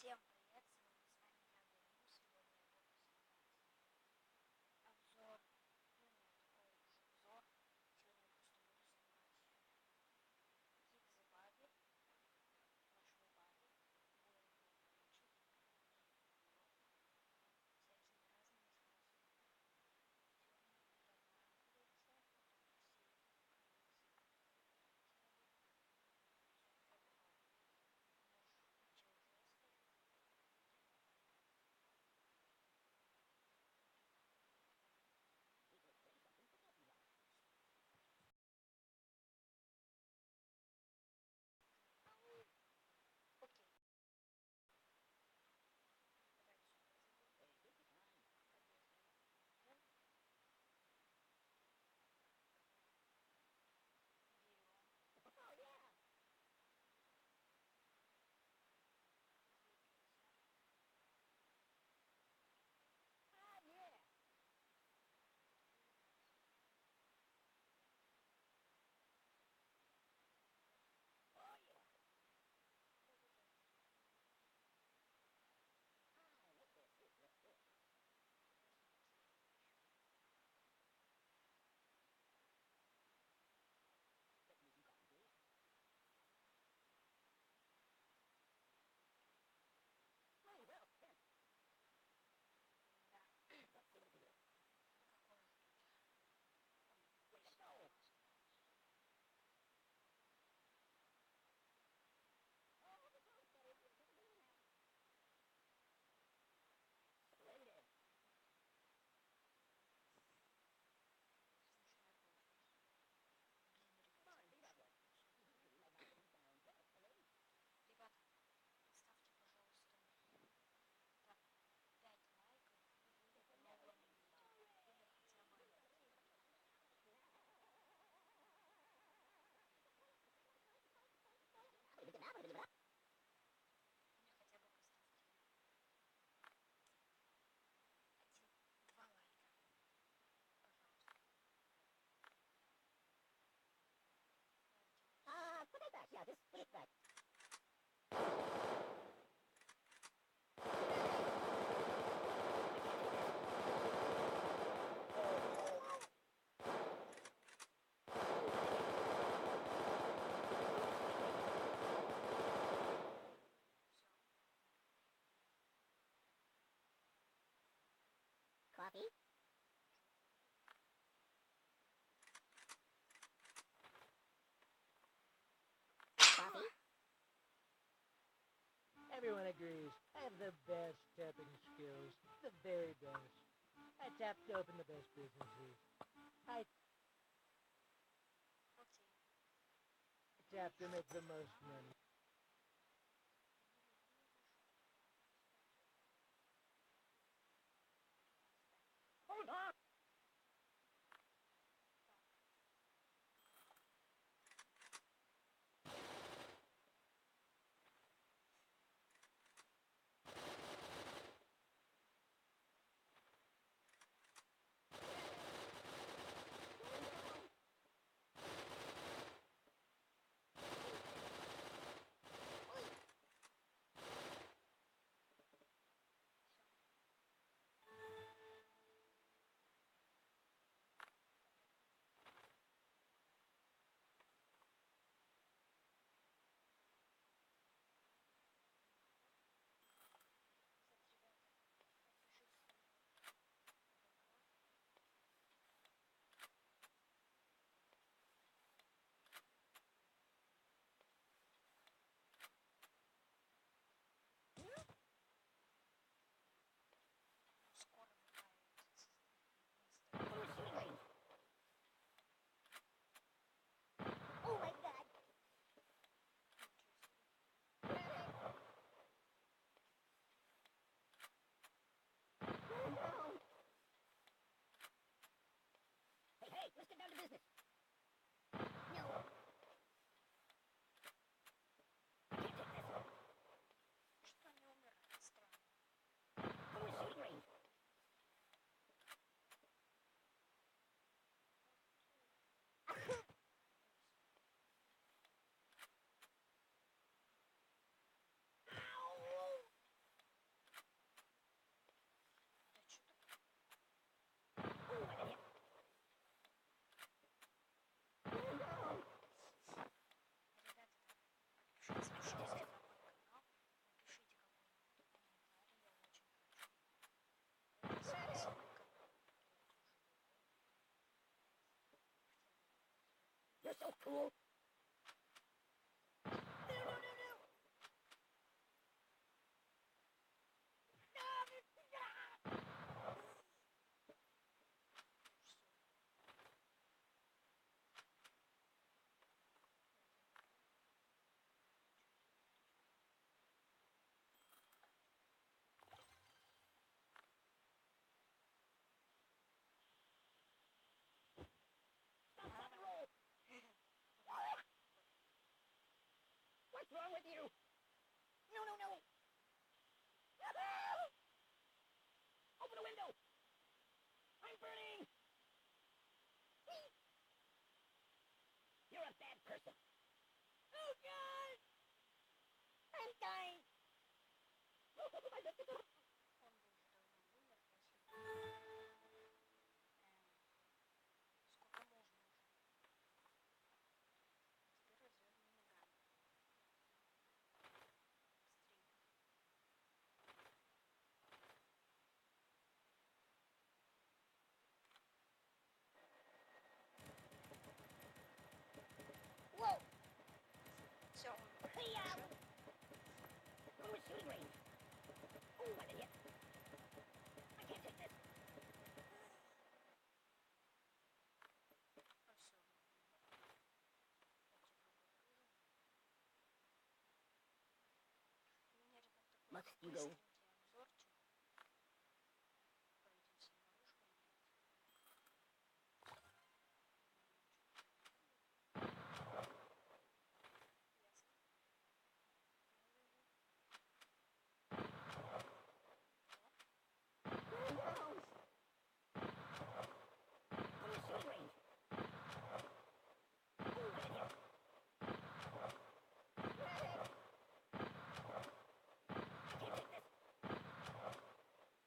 Всем привет, с вами я, Галиму. Сегодня я буду снимать обзор, ну нет, обзор. Сегодня я просто буду снимать Kick the Body, нашего Бади. Будем его мучить всякими разными способами. Сегодня мы идем на улице, потом все украинцы хотели. Все, погнали. Можешь начать жесткой. Окей, давайте сюда зайдем. Подъезд номер 1. Берем, двигаемся. Двигаемся. Да-да-да. Посмотрим еще. Да. Какой же тут? Ой, апельсиновый остался. Смешной голос. Блин, ребят, я лучше выключу звук. Ребята, поставьте, пожалуйста, так, 5 лайков, и будет новое видео. Или хотя бы или хотя бы поставьте 1-2 лайка, пожалуйста. Давайте вот сюда. Все. Everyone agrees. I have the best tapping skills. The very best. I tap to open the best businesses. I Окей. tap to make the most money. Видишь, кстати. Кстати. Hold on! Так. You're so cool. No, no, no, no. What's wrong with you? No, no, no. Open the window. I'm burning. You're a bad person. Oh, God. I'm dying. Он бы уже давно умер, если бы... сколько можно уже? Теперь звездными ногами. Быстренько. Whoa. Все, он Hey, уже... Go to shooting range. Oh, what an idiot. I can't take this. А все. У меня, ребят, такой Must you go? быстренький обзорчик по этим всем наружкам. Ясно. Go to shooting range. Oh, what an idiot. I can't take this.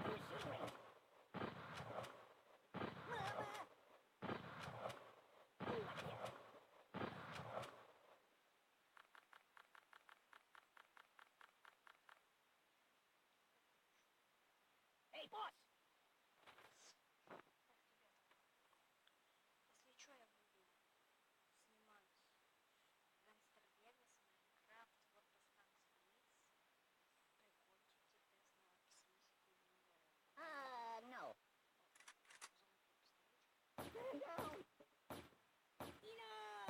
Go to shooting range. Mama. Oh, what an idiot. Hey, boss. Так, ребята, если что, я буду снимать Гангстер Вегас, Майнкрафт, World of Tanks Blitz, прикольчики, тест на письмисику и много No. замутной постановочки. No. Enough.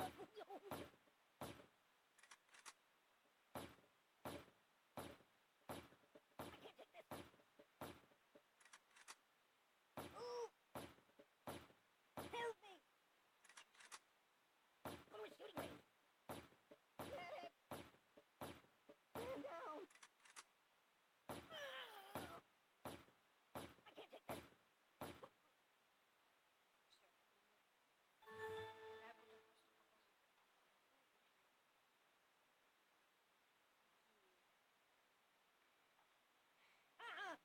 I can't take this. Ooh. Help me. Go to a shooting range. Medic. Stand down. I can't take this. Все, я буду просто показывать, как там проходит. Ah.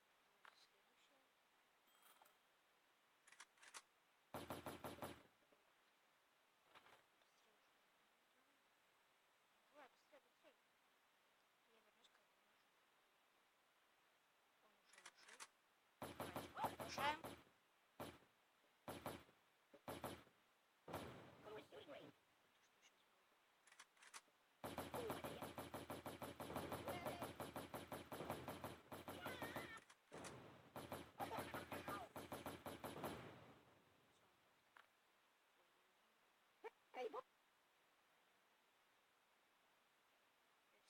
Давайте следующее. Быстрее уже идем. Давай, быстрее, быстрее. Я вернусь, когда он уже. Он уже ушел. Давайте продолжаем. Go to a shooting range. Это что сейчас было? Oh, what an idiot. Medic. Hey, boss. Это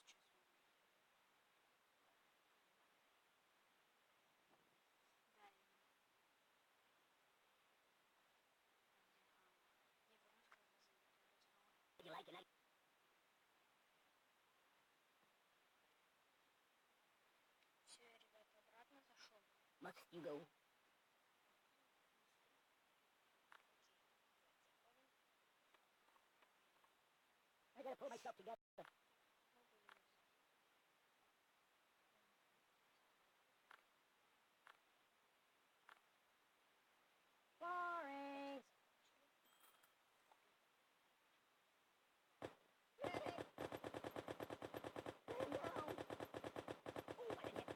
сейчас он. Далее. Я вернусь, когда зайдет играть снова. You like it? Все, ребята, обратно зашел. Must you go? Окей, давайте заходим. I gotta pull myself together. Мы были Boring. Medic. Stand down. Oh, what an idiot.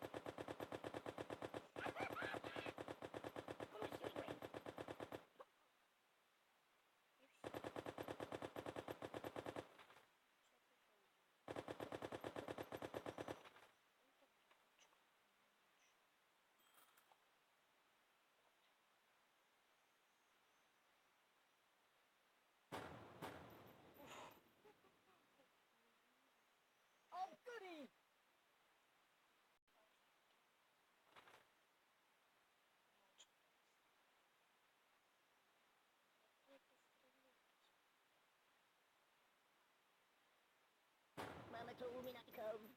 come.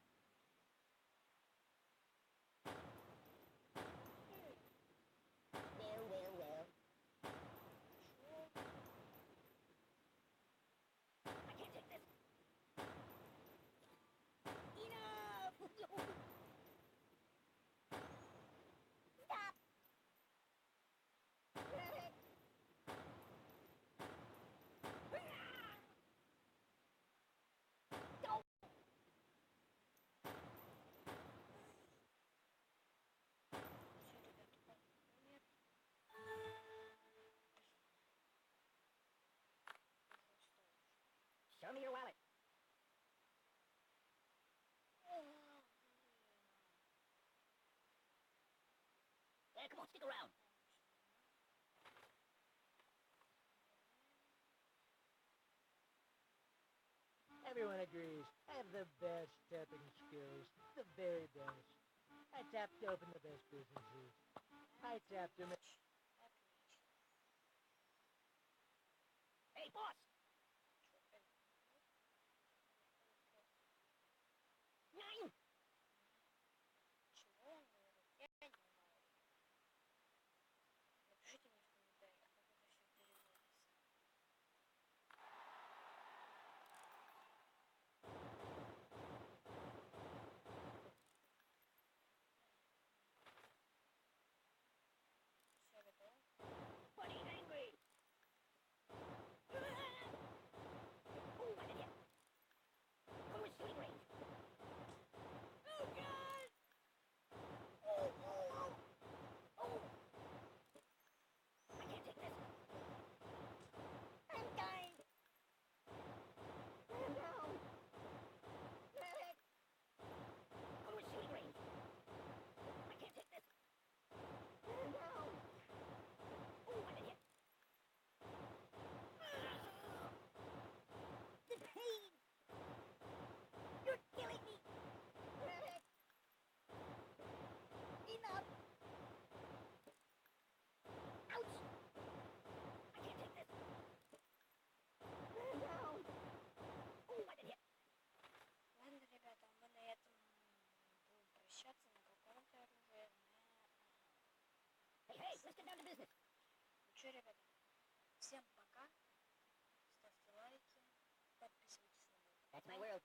Well. I can't take this. Enough! Stop! Don't! Show me your wallet. Yeah, come on, stick around. Everyone agrees I have the best tapping skills, the very best. I tap to open the best businesses. I tap to make... Hey, boss! 9! Чего он говорит? Я не знаю. Напишите мне в комментариях, как это все переводится. Все готово? But he's angry! Oh, I did it! Come with shooting range! Oh, God! Oh! I can't take this! I'm dying! Man down! Medic! Come with shooting range! I can't take this! Man down! Oh, I did it! The pain! You're killing me! Medic! Enough! Ouch! I can't take this! Man down! Oh, I did it! Ладно, ребята, мы на этом будем прощаться на каком-то оружии. Hey, let's get down to business! Ну что, ребята, всем пока. Ставьте лайки, подписывайтесь на мой That's my канал, world.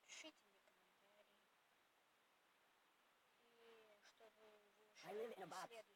пишите мне комментарии. И чтобы вы I live in a box. следующий